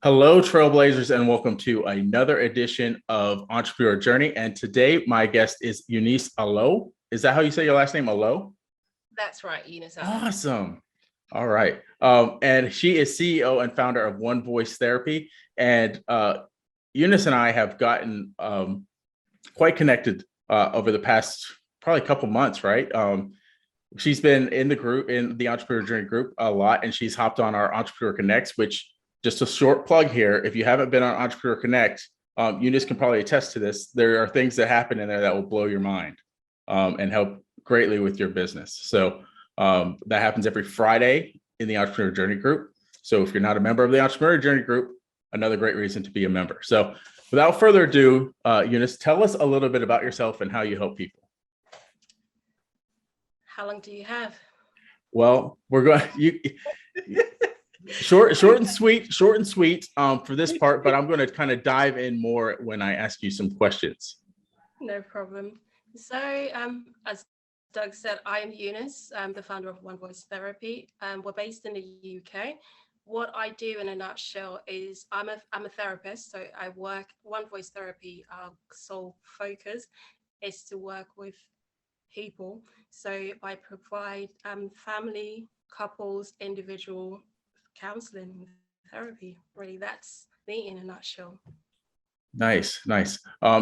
Hello, Trailblazers, and welcome to another edition of Entrepreneur Journey. And today, my guest is Eunice Alloh. Is that how you say your last name, Alloh? That's right, Eunice Alloh. Awesome. All right. And she is CEO and founder of One Voice Therapy. And Eunice and I have gotten quite connected over the past probably couple months, right? She's been in the group, in the Entrepreneur Journey group a lot, and she's hopped on our Entrepreneur Connects, which just a short plug here. If you haven't been on Entrepreneur Connect, Eunice can probably attest to this. There are things that happen in there that will blow your mind and help greatly with your business. So that happens every Friday in the Entrepreneur Journey group. So if you're not a member of the Entrepreneur Journey group, another great reason to be a member. So without further ado, Eunice, tell us a little bit about yourself and how you help people. How long do you have? Well, we're going short and sweet for this part, but I'm going to kind of dive in more when I ask you some questions. No problem. So as Doug said, I am Eunice. I'm the founder of One Voice Therapy. We're based in the UK. What I do in a nutshell is I'm a therapist. So I work One Voice Therapy. Our sole focus is to work with people. So I provide family, couples, individual counseling, therapy. Really, that's me in a nutshell. Nice.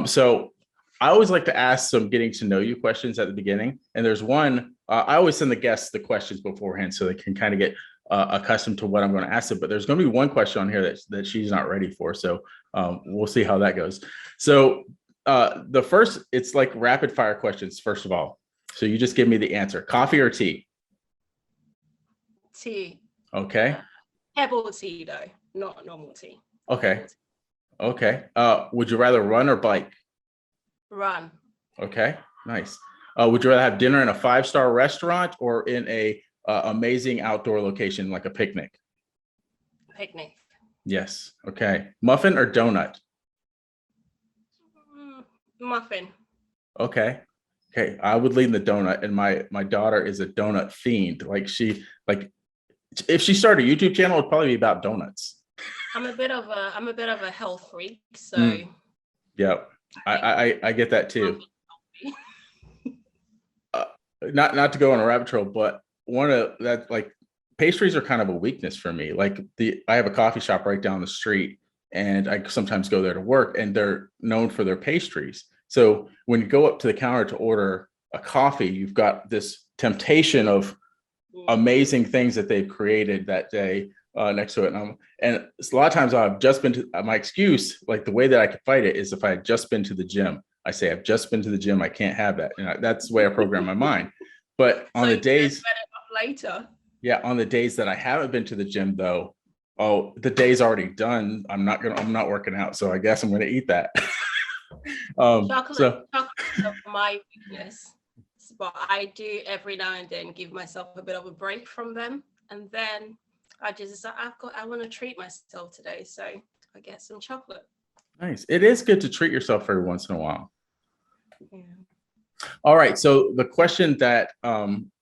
So I always like to ask some getting to know you questions at the beginning. And there's one, I always send the guests the questions beforehand so they can kind of get accustomed to what I'm going to ask them. But there's going to be one question on here that she's not ready for. So we'll see how that goes. So the first, it's like rapid fire questions, first of all. So you just give me the answer. Coffee or tea? Tea. Okay. Herbal tea, though, not normal tea. Okay. Would you rather run or bike? Run. Okay, nice. Would you rather have dinner in a 5-star restaurant or in a amazing outdoor location like a picnic? Picnic. Yes. Okay. Muffin or donut? Muffin. Okay. I would lean the donut, and my daughter is a donut fiend. Like if she started a YouTube channel, it'd probably be about donuts. I'm a bit of a health freak, so yeah, I get that too. Not to go on a rabbit trail, but one of that, like, pastries are kind of a weakness for me. Like I have a coffee shop right down the street, and I sometimes go there to work, and they're known for their pastries. So when you go up to the counter to order a coffee, you've got this temptation of amazing things that they've created that day next to it. And a lot of times I've just been to my excuse, like the way that I could fight it is if I had just been to the gym. I say, I've just been to the gym. I can't have that. And that's the way I program my mind. But on the days later. Yeah, on the days that I haven't been to the gym though, oh, the day's already done. I'm not working out. So I guess I'm going to eat that. Chocolate is my weakness, but I do every now and then give myself a bit of a break from them, and then I want to treat myself today, so I get some chocolate. Nice. It is good to treat yourself every once in a while. Yeah. All right. So the question that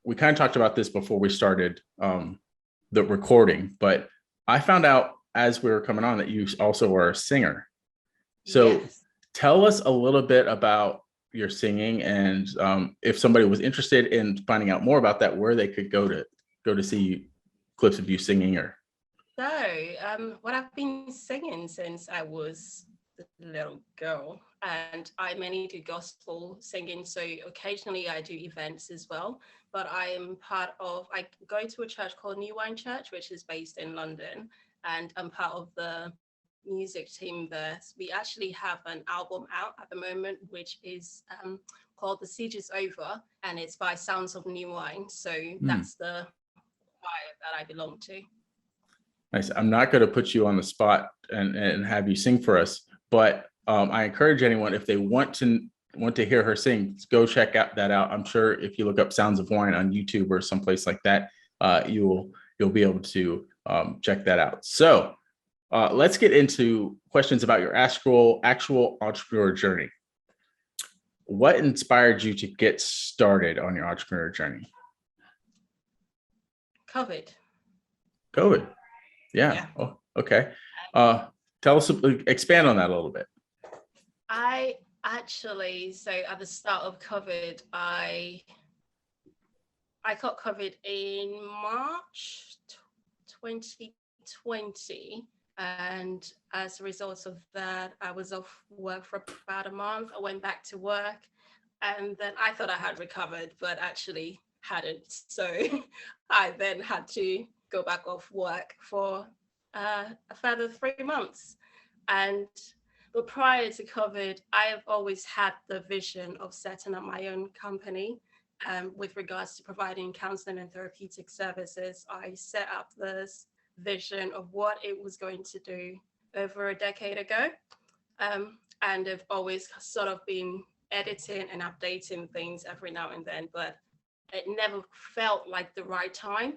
we kind of talked about this before we started the recording, but I found out as we were coming on that you also are a singer. So yes. Tell us a little bit about your singing, and if somebody was interested in finding out more about that, where they could go to see clips of you singing. Or what I've been singing since I was a little girl, and I mainly do gospel singing, so occasionally I do events as well, but I go to a church called New Wine Church, which is based in London, and I'm part of the music team there. So we actually have an album out at the moment, which is called The Siege Is Over, and it's by Sounds of New Wine, so that's the choir that I belong to. Nice. I'm not going to put you on the spot and have you sing for us, but I encourage anyone, if they want to hear her sing, go check that out. I'm sure if you look up Sounds of Wine on YouTube or someplace like that, you'll be able to check that out. So let's get into questions about your actual entrepreneur journey. What inspired you to get started on your entrepreneur journey? COVID. Yeah. Oh, okay. Tell us, expand on that a little bit. I actually, so at the start of COVID, I got COVID in March 2020. And as a result of that, I was off work for about a month. I went back to work, and then I thought I had recovered, but actually hadn't. So I then had to go back off work for a further 3 months. And but prior to COVID, I have always had the vision of setting up my own company. With regards to providing counseling and therapeutic services, I set up this vision of what it was going to do over a decade ago. And I've always sort of been editing and updating things every now and then, but it never felt like the right time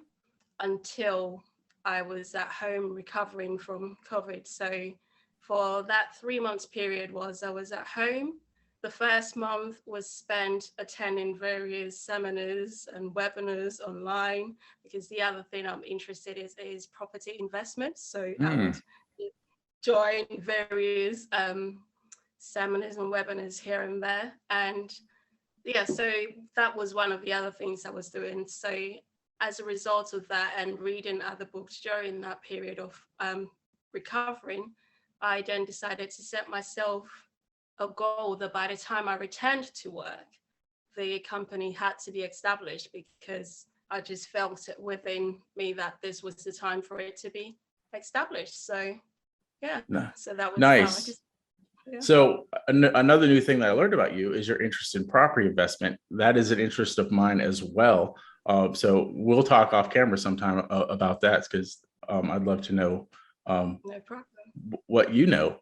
until I was at home recovering from COVID. So for that 3 months period I was at home. The first month was spent attending various seminars and webinars online, because the other thing I'm interested in is property investment. So I would join various seminars and webinars here and there. And yeah, so that was one of the other things I was doing. So as a result of that and reading other books during that period of recovering, I then decided to set myself a goal that by the time I returned to work, the company had to be established, because I just felt it within me that this was the time for it to be established. So yeah, so that was nice. how I just, yeah. So another new thing that I learned about you is your interest in property investment. That is an interest of mine as well. So we'll talk off camera sometime about that, because I'd love to know No problem. what you know,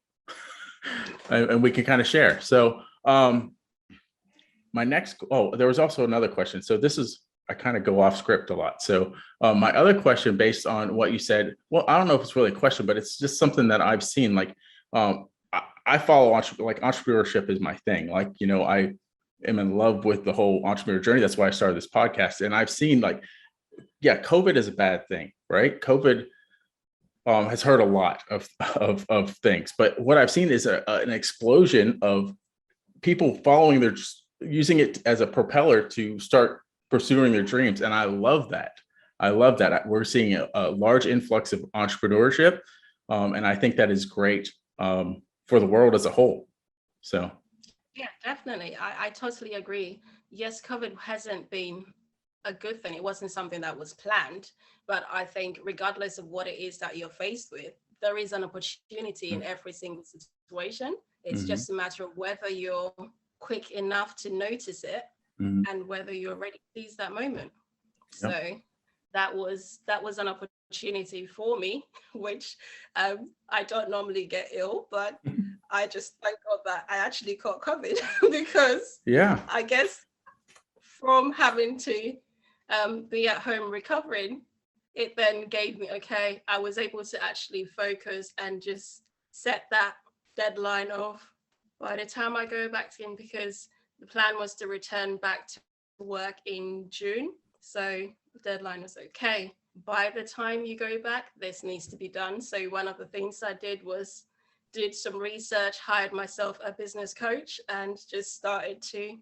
and we can kind of share. So my next, there was also another question. So this is, I kind of go off script a lot. So my other question, based on what you said, well, I don't know if it's really a question, but it's just something that I've seen. Like I follow entrepreneurship is my thing. Like, you know, I am in love with the whole entrepreneur journey. That's why I started this podcast. And I've seen, like, yeah, COVID is a bad thing, right? COVID has hurt a lot of things. But what I've seen is an explosion of people using it as a propeller to start pursuing their dreams. And I love that. We're seeing a large influx of entrepreneurship. And I think that is great for the world as a whole. So. Yeah, definitely. I totally agree. Yes, COVID hasn't been a good thing. It wasn't something that was planned, but I think regardless of what it is that you're faced with, there is an opportunity in every single situation. It's just a matter of whether you're quick enough to notice it and whether you're ready to seize that moment. Yep. So that was an opportunity for me, which I don't normally get ill, but I just thank God that I actually caught COVID because I guess from having to be at home recovering, it then gave me, okay, I was able to actually focus and just set that deadline of by the time I go back in, because the plan was to return back to work in June. So the deadline was, okay, by the time you go back, this needs to be done. So one of the things I did was did some research, hired myself a business coach, and just started to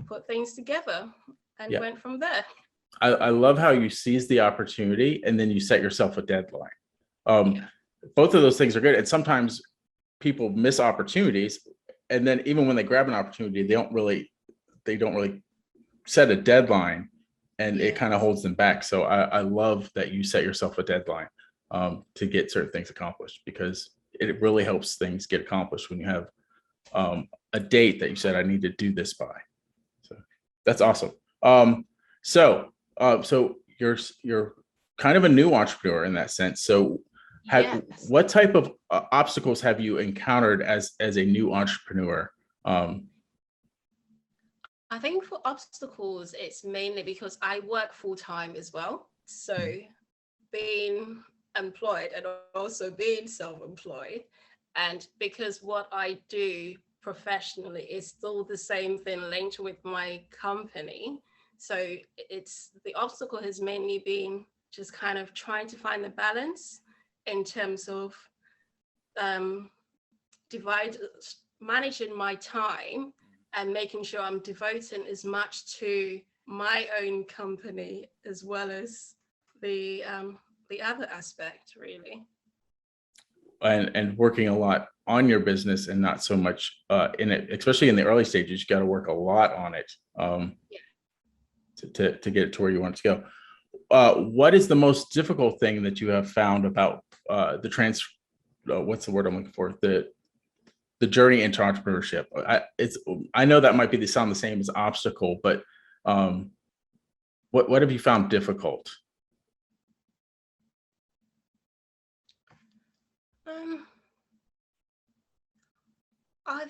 put things together and went from there. I love how you seize the opportunity and then you set yourself a deadline. Both of those things are good. And sometimes people miss opportunities. And then even when they grab an opportunity, they don't really set a deadline, and it kind of holds them back. So I love that you set yourself a deadline to get certain things accomplished, because it really helps things get accomplished when you have a date that you said, I need to do this by. So that's awesome. So you're kind of a new entrepreneur in that sense. So what type of obstacles have you encountered as a new entrepreneur? I think for obstacles, it's mainly because I work full time as well. So being employed and also being self-employed, and because what I do professionally is still the same thing linked with my company. So the obstacle has mainly been just kind of trying to find the balance in terms of divide managing my time and making sure I'm devoting as much to my own company as well as the other aspect, really. And working a lot on your business and not so much in it, especially in the early stages. You got to work a lot on it to get it to where you want it to go. What is the most difficult thing that you have found about what's the word I'm looking for? The journey into entrepreneurship. I know that might sound the same as obstacle, but what have you found difficult? I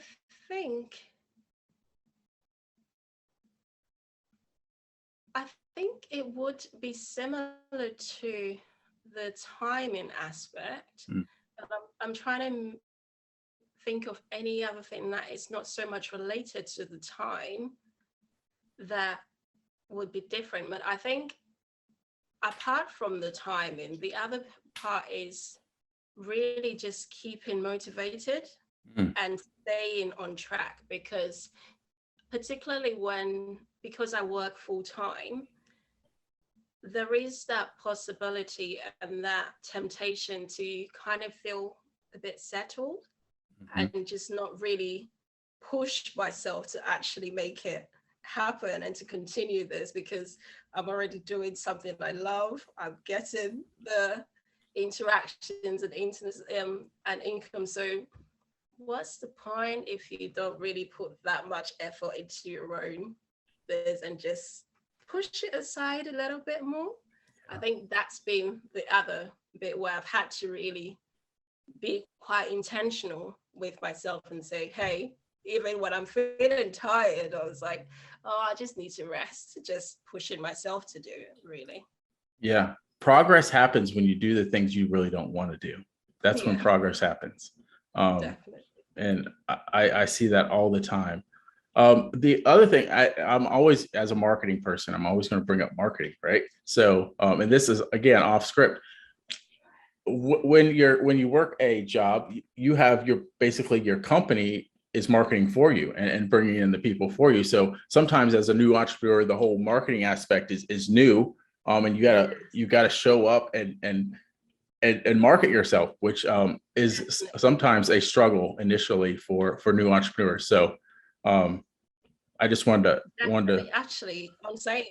think it would be similar to the timing aspect. Mm. I'm trying to think of any other thing that is not so much related to the time that would be different. But I think apart from the timing, the other part is really just keeping motivated and staying on track, because particularly because I work full time, there is that possibility and that temptation to kind of feel a bit settled and just not really push myself to actually make it happen and to continue this, because I'm already doing something I love. I'm getting the interactions and and income. So what's the point if you don't really put that much effort into your own biz and just push it aside a little bit more? I think that's been the other bit where I've had to really be quite intentional with myself and say, hey, even when I'm feeling tired, I was like, oh, I just need to rest, just pushing myself to do it, really. Yeah. Progress happens when you do the things you really don't want to do. That's when progress happens. Definitely. And I see that all the time. The other thing, I'm always, as a marketing person, I'm always going to bring up marketing, right? So, and this is again off script. When you work a job, you have basically your company is marketing for you and bringing in the people for you. So sometimes as a new entrepreneur, the whole marketing aspect is new, and you gotta show up and market yourself, which is sometimes a struggle initially for new entrepreneurs. So I just wanted to actually, on saying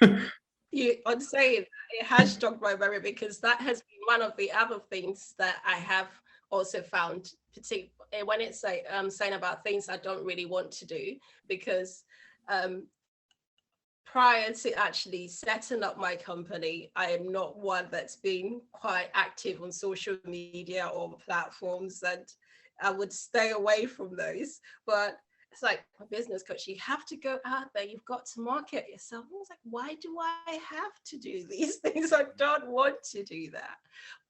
that, it has jogged my memory, because that has been one of the other things that I have also found, particularly when it's like saying about things I don't really want to do, because prior to actually setting up my company, I am not one that's been quite active on social media or platforms, and I would stay away from those. But it's like a business coach, you have to go out there, you've got to market yourself. I was like, why do I have to do these things? I don't want to do that.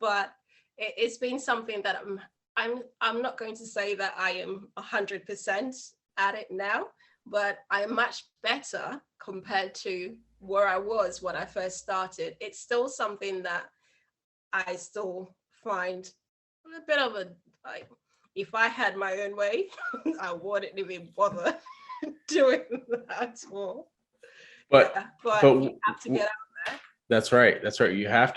But it's been something that I'm not going to say that I am 100% at it now, but I'm much better compared to where I was when I first started. It's still something that I still find a bit of like, if I had my own way, I wouldn't even bother doing that at all. but you have to get out there. That's right. You have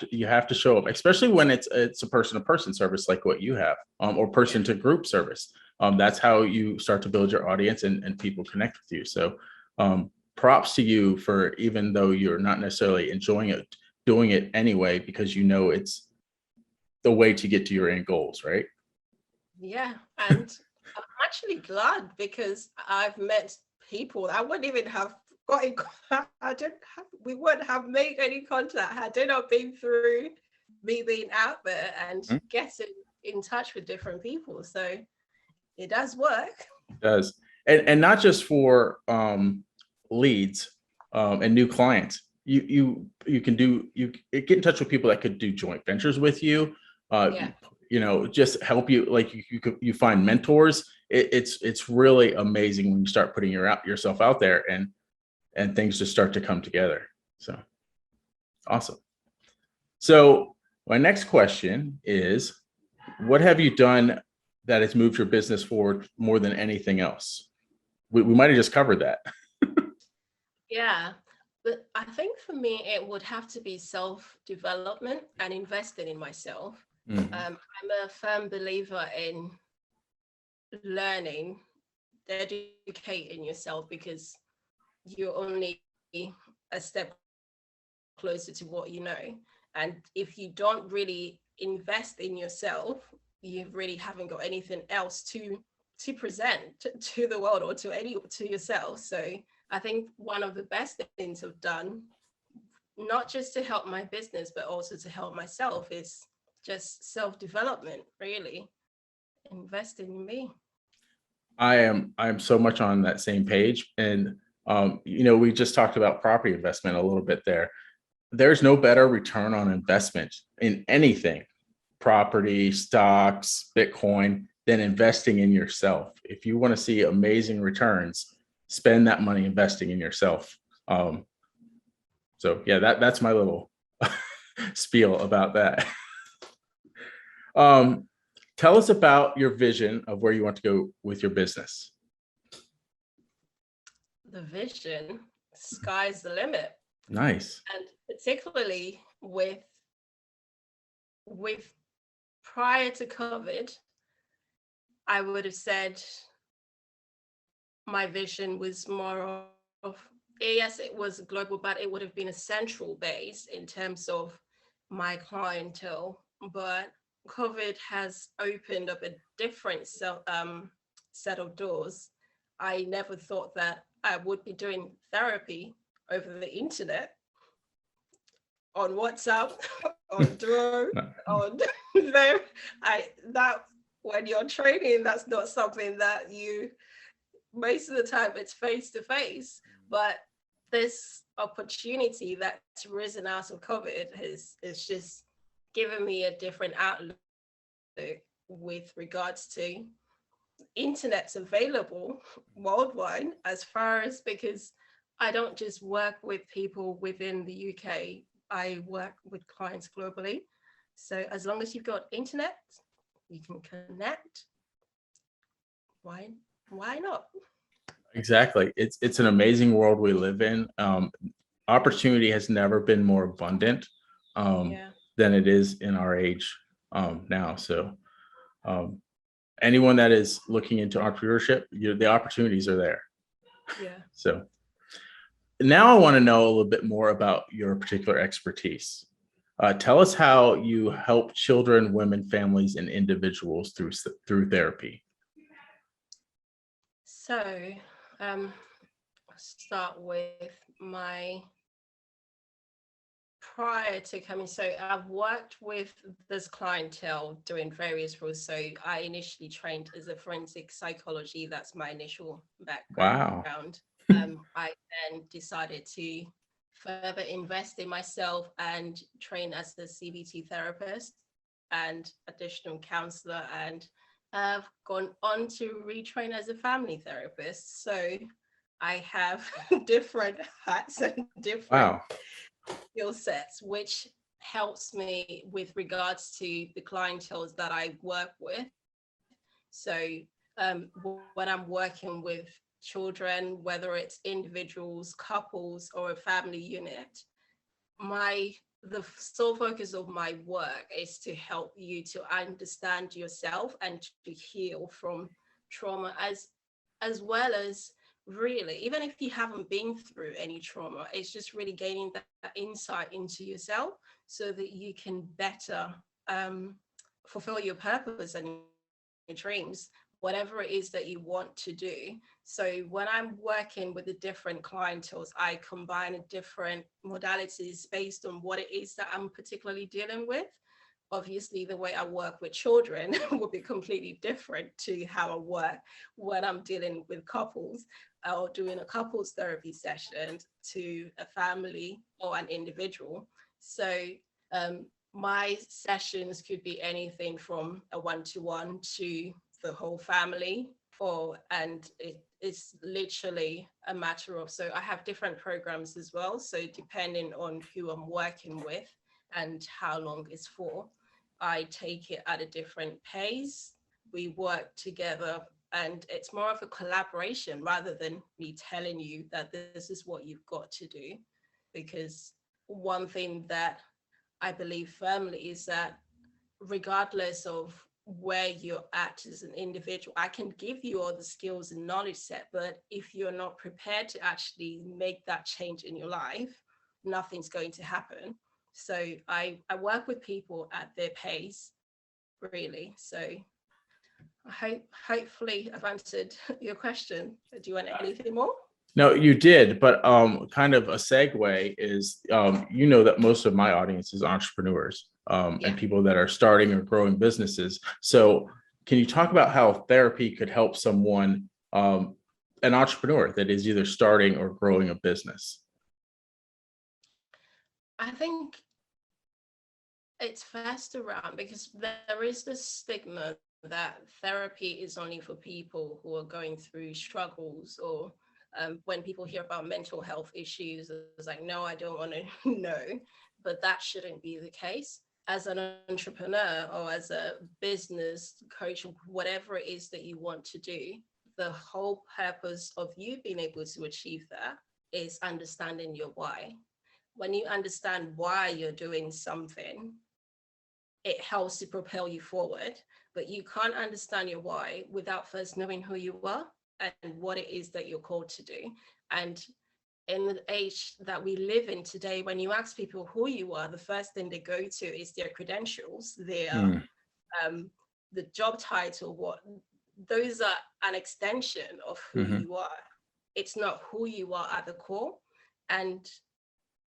to show up, especially when it's a person-to-person service like what you have, or person-to-group service. That's how you start to build your audience and people connect with you. So props to you for, even though you're not necessarily enjoying it, doing it anyway, because you know it's the way to get to your end goals, right? Yeah, and I'm actually glad, because I've met people I wouldn't even have got in contact. We wouldn't have made any contact had it not been through me being out there and getting in touch with different people. So it does work. It does. And not just for leads and new clients. You can get in touch with people that could do joint ventures with you. Just help you, like you find mentors. It's really amazing when you start putting yourself out there and things just start to come together. So awesome. So my next question is, What have you done that has moved your business forward more than anything else? We might have just covered that. Yeah, but I think for me, it would have to be self-development and investing in myself. Mhm. I'm a firm believer in learning, educating yourself, because you're only a step closer to what you know. And if you don't really invest in yourself, you really haven't got anything else to present to the world, or to yourself. So I think one of the best things I've done, not just to help my business, but also to help myself, is just self-development, really. Invest in me. I am so much on that same page. And we just talked about property investment a little bit there. There's no better return on investment in anything, property, stocks, Bitcoin, than investing in yourself. If you want to see amazing returns, spend that money investing in yourself. Um, so yeah, that's my little spiel about that. Um, Tell us about your vision of where you want to go with your business. The vision, sky's the limit. Nice. And particularly with prior to COVID, I would have said my vision was more of, yes, it was global, but it would have been a central base in terms of my clientele. But COVID has opened up a different set of doors. I never thought that I would be doing therapy over the internet, on WhatsApp, on Duo, on there. That when you're training, that's not something that you, most of the time it's face to face. But this opportunity that's risen out of COVID is just given me a different outlook with regards to internet's available worldwide, as far as, because I don't just work with people within the UK, I work with clients globally. So as long as you've got internet, you can connect. Why why not? Exactly. It's an amazing world we live in. Opportunity has never been more abundant um, Yeah. than it is in our age now. So um, anyone that is looking into entrepreneurship, the opportunities are there. Yeah. So now I want to know a little bit more about your particular expertise. Tell us how you help children, women, families, and individuals through therapy. So I'll start with my prior to coming. So I've worked with this clientele doing various roles. So I initially trained as a forensic psychology. That's my initial Wow. background. I then decided to further invest in myself and train as a CBT therapist and additional counselor, and I've gone on to retrain as a family therapist. So I have different hats and different Wow. skill sets, which helps me with regards to the clientele that I work with. So when I'm working with children, whether it's individuals, couples, or a family unit, my the sole focus of my work is to help you to understand yourself and to heal from trauma, as well as, really, even if you haven't been through any trauma, it's just really gaining that insight into yourself so that you can better um, fulfill your purpose and your dreams, whatever it is that you want to do. So when I'm working with the different clientels, I combine different modalities based on what it is that I'm particularly dealing with. Obviously, the way I work with children will be completely different to how I work when I'm dealing with couples or doing a couples therapy session to a family or an individual. So my sessions could be anything from a one-to-one to the whole family, and it's literally a matter of, so I have different programs as well, so depending on who I'm working with and how long it's for. I take it at a different pace. We work together, and it's more of a collaboration rather than me telling you that this is what you've got to do. Because one thing that I believe firmly is that regardless of where you're at as an individual, I can give you all the skills and knowledge set, but if you're not prepared to actually make that change in your life, nothing's going to happen. So I work with people at their pace, really. So hopefully I've answered your question. Do you want anything more? No, you did, but kind of a segue is you know that most of my audience is entrepreneurs and Yeah. people that are starting or growing businesses. So can you talk about how therapy could help someone, an entrepreneur that is either starting or growing a business? I think it's first around because there is this stigma that therapy is only for people who are going through struggles, or when people hear about mental health issues, it's like, no, I don't want to know. But that shouldn't be the case. As an entrepreneur or as a business coach, whatever it is that you want to do, the whole purpose of you being able to achieve that is understanding your why. When you understand why you're doing something, it helps to propel you forward. But you can't understand your why without first knowing who you are and what it is that you're called to do. And in the age that we live in today, when you ask people who you are, the first thing they go to is their credentials, their Mm, the job title. What those are an extension of who mhm. you are. It's not who you are at the core. And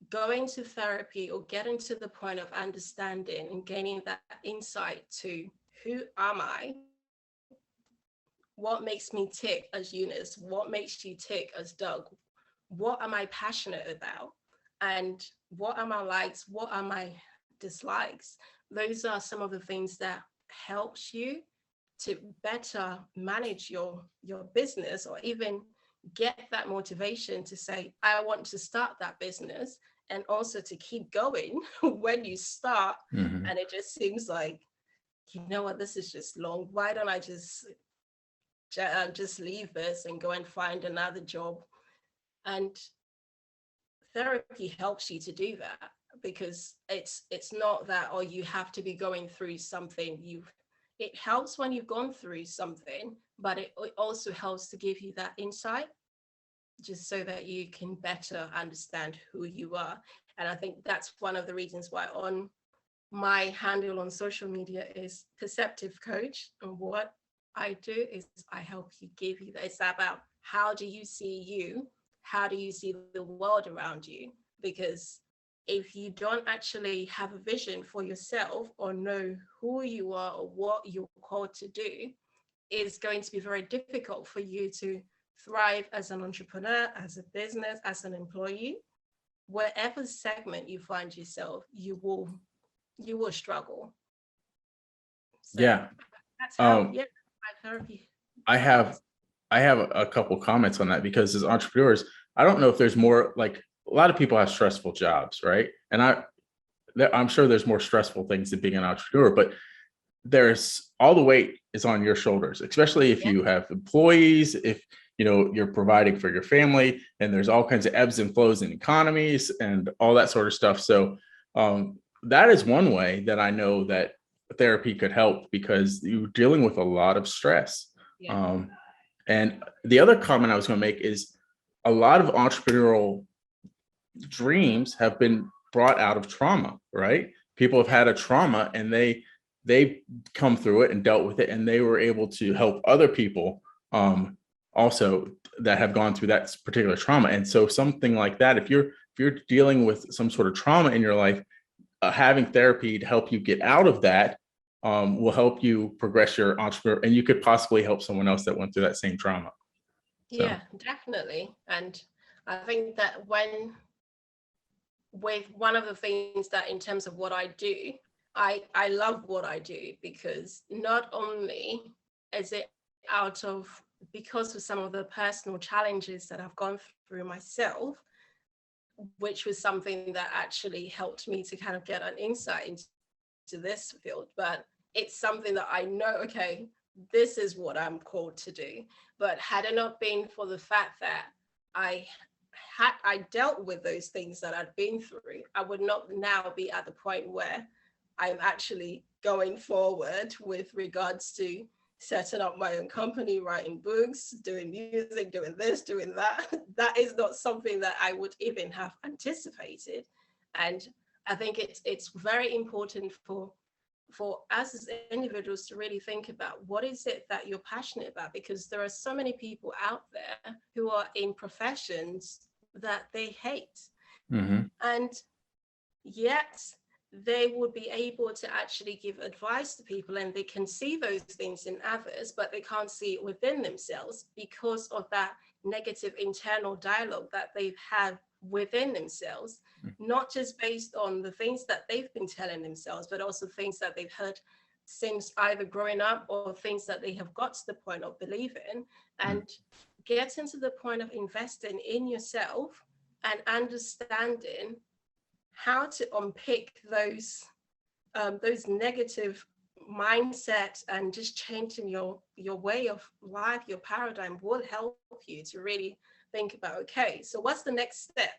going to therapy or getting to the point of understanding and gaining that insight to who am I, what makes me tick as Eunice, what makes you tick as Doug, what am I passionate about, and what are my likes, what are my dislikes. Those are some of the things that helps you to better manage your business, or even get that motivation to say, I want to start that business, and also to keep going when you start Mhm. and it just seems like, you know what, this is just long. Why don't I just leave this and go and find another job? And therapy helps you to do that, because it's not that, oh, you have to be going through something. It helps when you've gone through something, but it also helps to give you that insight, just so that you can better understand who you are. And I think that's one of the reasons why on my handle on social media is perceptive coach. And what I do is I help you, give you that. It's about, how do you see you? How do you see the world around you? Because if you don't actually have a vision for yourself or know who you are or what you're called to do, it's going to be very difficult for you to thrive as an entrepreneur, as a business, as an employee. Wherever segment you find yourself, you will struggle. So Yeah. that's how, Um, yeah, my therapy I have helps. I have a couple comments on that because as entrepreneurs, I don't know if there's more like a lot of people have stressful jobs, right? And I'm sure there's more stressful things than being an entrepreneur, but there's all the weight is on your shoulders, especially if Yeah, you have employees, if you know you're providing for your family, and there's all kinds of ebbs and flows in economies and all that sort of stuff. So that is one way that I know that therapy could help because you're dealing with a lot of stress. yeah, Um, and the other comment I was going to make is a lot of entrepreneurial dreams have been brought out of trauma, right? People have yeah, had a trauma and they come through it and dealt with it, and they were able to help other people also that have gone through that particular trauma. And so something like that, if you're dealing with some sort of trauma in your life, having therapy to help you get out of that will help you progress your entrepreneur, and you could possibly help someone else that went through that same trauma. So yeah, definitely. And I think that when, with one of the things that in terms of what I do, I love what I do, because not only is it out of, because of some of the personal challenges that I've gone through myself, which was something that actually helped me to kind of get an insight into to this field, but it's something that I know, okay, this is what I'm called to do. But had it not been for the fact that I dealt with those things that I'd been through, I would not now be at the point where I'm actually going forward with regards to setting up my own company, writing books, doing music, doing this, doing that. That is not something that I would even have anticipated. And I think it's very important for us as individuals to really think about what is it that you're passionate about, because there are so many people out there who are in professions that they hate. Mm-hmm. And yet they would be able to actually give advice to people, and they can see those things in others, but they can't see it within themselves because of that negative internal dialogue that they've had within themselves, not just based on the things that they've been telling themselves, but also things that they've heard since either growing up or things that they have got to the point of believing. And getting to the point of investing in yourself and understanding how to unpick those negative mindset and just changing your way of life, your paradigm will help you to really think about, okay, so what's the next step?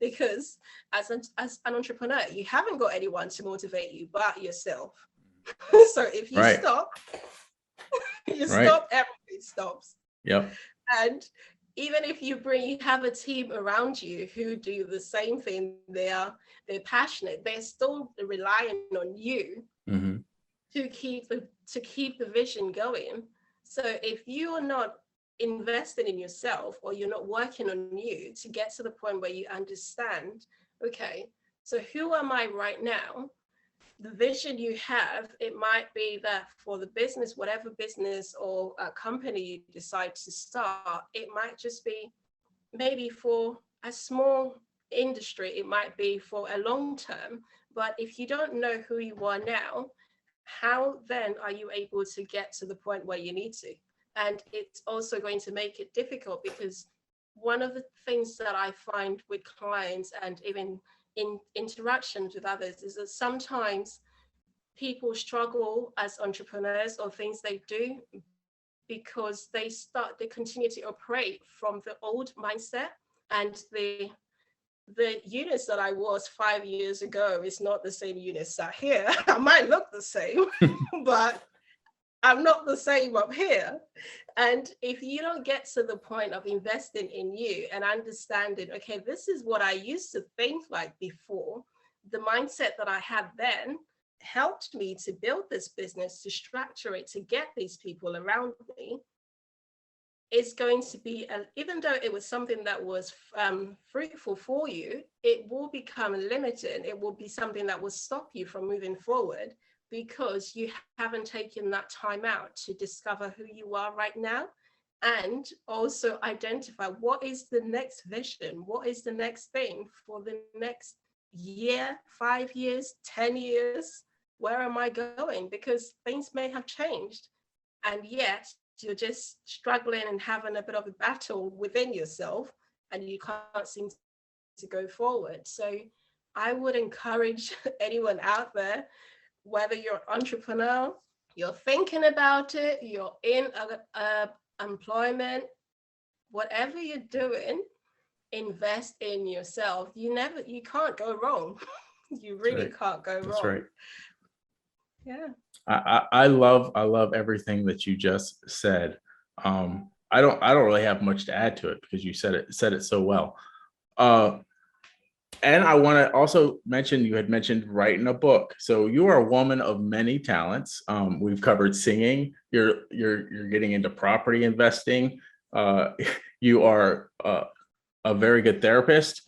Because as an entrepreneur, you haven't got anyone to motivate you but yourself. So if you stop, you stop, everything stops. Yep. And even if you have a team around you who do the same thing, they're passionate, they're still relying on you to keep the vision going. So if you are not investing in yourself, or you're not working on you to get to the point where you understand, okay, so who am I right now? The vision you have, it might be that for the business, whatever business or a company you decide to start, it might just be maybe for a small industry, it might be for a long term. But if you don't know who you are now, how then are you able to get to the point where you need to? And it's also going to make it difficult, because one of the things that I find with clients and even in interactions with others is that sometimes people struggle as entrepreneurs or things they do because they continue to operate from the old mindset, and the Eunice that I was 5 years ago is not the same Eunice sat here. I might look the same, but I'm not the same up here. And if you don't get to the point of investing in you and understanding, okay, this is what I used to think like before, the mindset that I had then helped me to build this business, to structure it, to get these people around me, it's going to be, even though it was something that was fruitful for you, it will become limited. It will be something that will stop you from moving forward, because you haven't taken that time out to discover who you are right now, and also identify what is the next vision, what is the next thing for the next year, 5 years, 10 years, where am I going? Because things may have changed, and yet you're just struggling and having a bit of a battle within yourself, and you can't seem to go forward. So I would encourage anyone out there, whether you're an entrepreneur, you're thinking about it, you're in employment, whatever you're doing, invest in yourself. You can't go wrong. You really can't go wrong. That's right. Yeah. I love everything that you just said. I don't really have much to add to it, because you said it so well. And I want to also mention, you had mentioned writing a book. So you are a woman of many talents. We've covered singing. You're getting into property investing. You are a very good therapist,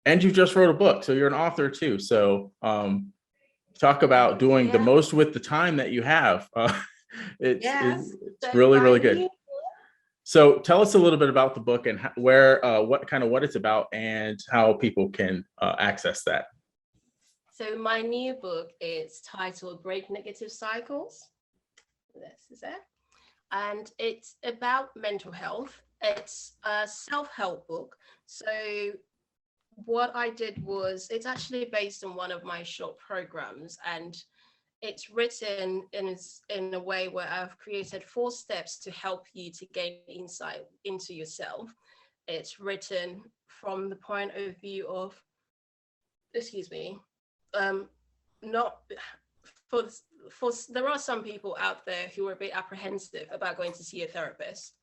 and you just wrote a book. So you're an author too. So talk about doing the most with the time that you have. It's really, really good. So tell us a little bit about the book and what it's about and how people can access that. So my new book is titled Break Negative Cycles. This is it. And it's about mental health. It's a self-help book. So what I did was, it's actually based on one of my short programs, and it's written in a way where I've created 4 steps to help you to gain insight into yourself. It's written from the point of view of, excuse me, not for there are some people out there who are a bit apprehensive about going to see a therapist,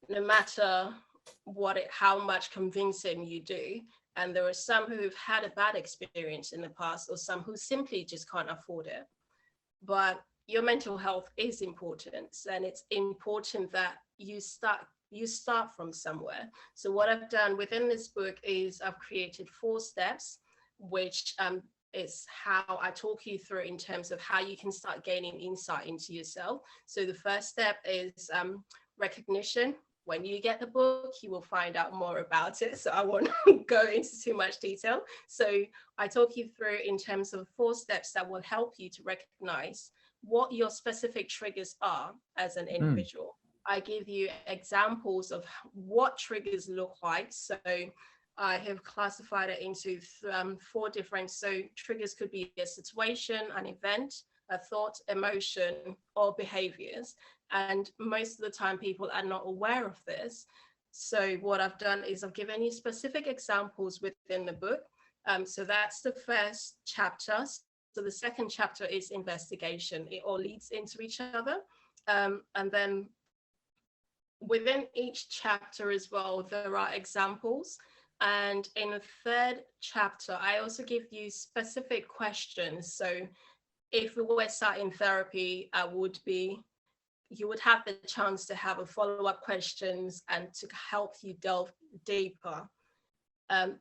no matter how much convincing you do. And there are some who've had a bad experience in the past, or some who simply just can't afford it. But your mental health is important, and it's important that you start from somewhere. So what I've done within this book is I've created 4 steps, which is how I talk you through in terms of how you can start gaining insight into yourself. So the first step is recognition. When you get the book, you will find out more about it. So I won't go into too much detail. So I talk you through in terms of 4 steps that will help you to recognize what your specific triggers are as an individual. I give you examples of what triggers look like. So I have classified it into 4 different. So triggers could be a situation, an event, a thought, emotion, or behaviors. And most of the time people are not aware of this. So what I've done is I've given you specific examples within the book. So that's the first chapter. So the second chapter is investigation. It all leads into each other. And then within each chapter as well, there are examples. And in the third chapter, I also give you specific questions. So if we were sat in therapy, you would have the chance to have a follow-up questions and to help you delve deeper.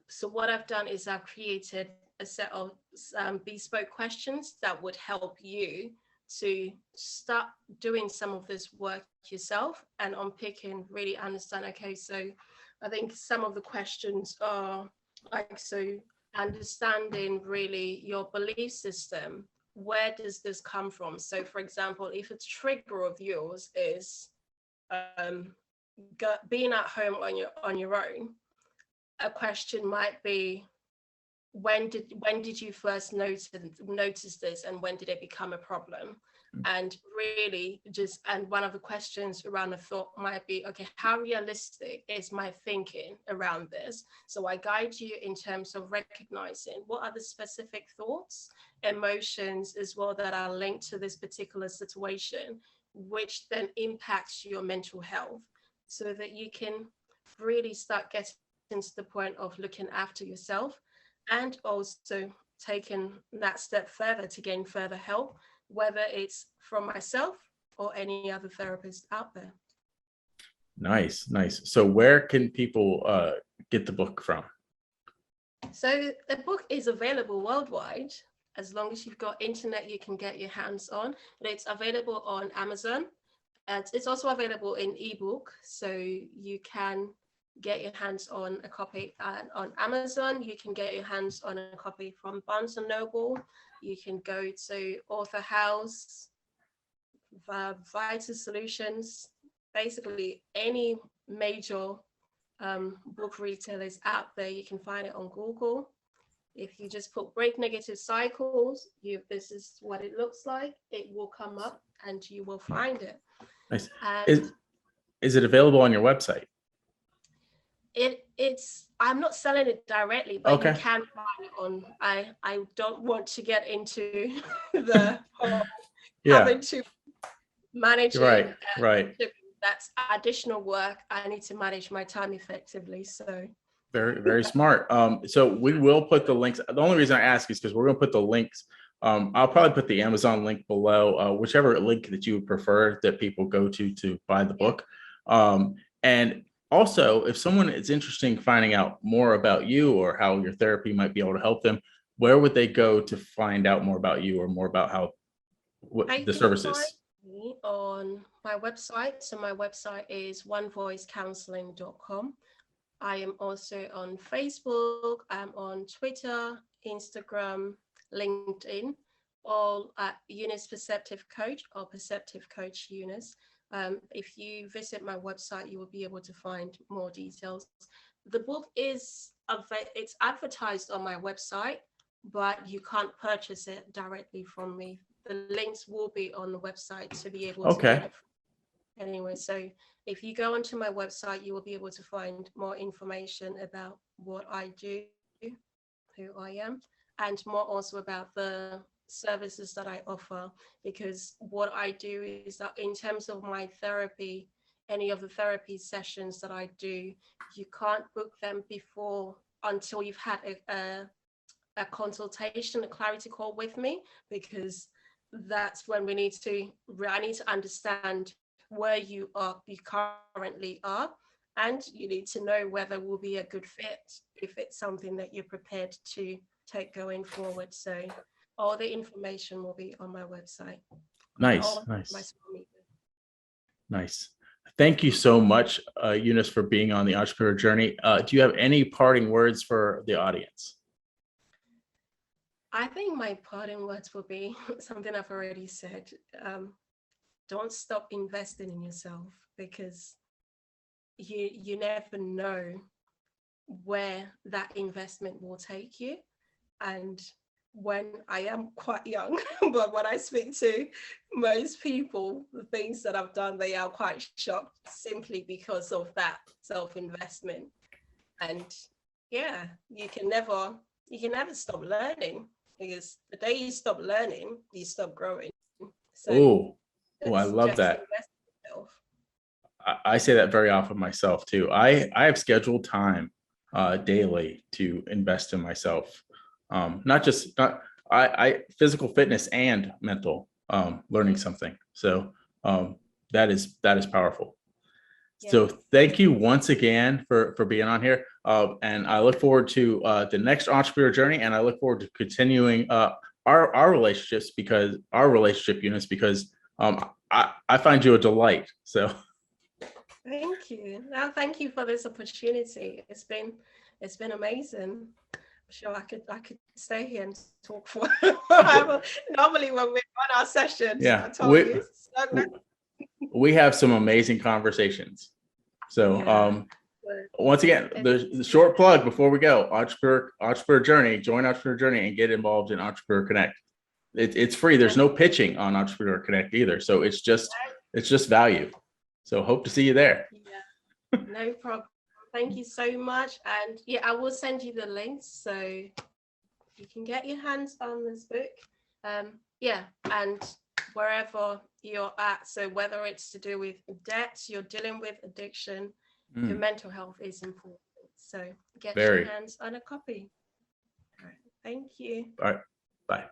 So what I've done is I've created a set of bespoke questions that would help you to start doing some of this work yourself and unpicking, really understand, okay, so I think some of the questions are like, so understanding really your belief system. Where does this come from? So for example, if a trigger of yours is being at home on your own, a question might be, when did you first notice this, and when did it become a problem? And really and one of the questions around the thought might be, okay, how realistic is my thinking around this? So I guide you in terms of recognizing what are the specific thoughts, emotions as well that are linked to this particular situation, which then impacts your mental health, so that you can really start getting to the point of looking after yourself, and also taking that step further to gain further help, whether it's from myself or any other therapist out there. Nice. So where can people get the book from? So the book is available worldwide. As long as you've got internet, you can get your hands on. But it's available on Amazon. And it's also available in ebook. So you can get your hands on a copy on Amazon. You can get your hands on a copy from Barnes & Noble. You can go to Author House, Vital Solutions, basically any major book retailers out there. You can find it on Google. If you just put break negative cycles, this is what it looks like. It will come up and you will find it. Nice. Is it available on your website? I'm not selling it directly, but okay, you can find it on. I don't want to get into the whole having to manage it. Right. That's additional work. I need to manage my time effectively. So very, very smart. So we will put the links. The only reason I ask is because we're going to put the links. I'll probably put the Amazon link below, whichever link that you would prefer that people go to buy the book. And also, if someone is interested in finding out more about you or how your therapy might be able to help them, where would they go to find out more about you or more about what the service is? On my website. So my website is onevoicecounseling.com. I am also on Facebook. I'm on Twitter, Instagram, LinkedIn, all at Eunice Perceptive Coach or Perceptive Coach Eunice. If you visit my website, you will be able to find more details. The book it's advertised on my website, but you can't purchase it directly from me. the links will be on the website to be able Okay. to get it. Anyway, so if you go onto my website, you will be able to find more information about what I do, who I am, and more also about the services that I offer. Because what I do is that in terms of my therapy, any of the therapy sessions that I do, you can't book them before until you've had a consultation, a clarity call with me, because that's when I need to understand where you currently are, and you need to know whether will be a good fit if it's something that you're prepared to take going forward. So all the information will be on my website. Nice, My nice, social media. nice. Thank you so much, Eunice, for being on the entrepreneur journey. Do you have any parting words for the audience? I think my parting words will be something I've already said. Don't stop investing in yourself, because you never know where that investment will take you. And when I am quite young, but when I speak to most people, the things that I've done, they are quite shocked simply because of that self-investment. And yeah, you can never stop learning, because the day you stop learning, you stop growing. So Oh, I love just that. invest in yourself. I say that very often myself too. I have scheduled time daily to invest in myself. Not physical fitness and mental learning something. So that is powerful. Yeah. So thank you once again for being on here. And I look forward to the next entrepreneur journey, and I look forward to continuing our relationships, because our relationship, Eunice, because I find you a delight. So Thank you. Now, thank you for this opportunity. It's been amazing. I'm sure I could stay here and talk for normally when we run our sessions. yeah, I told you. we have some amazing conversations. So Yeah. once again, the short plug before we go: entrepreneur journey, join entrepreneur journey, and get involved in Entrepreneur Connect. It's free. There's no pitching on Entrepreneur Connect either. So it's just value. So hope to see you there. Yeah, no problem. Thank you so much. And yeah, I will send you the links so you can get your hands on this book. Yeah, and wherever you're at. So whether it's to do with debt, you're dealing with addiction, your mental health is important. So get your hands on a copy. All right. Thank you. All right. Bye.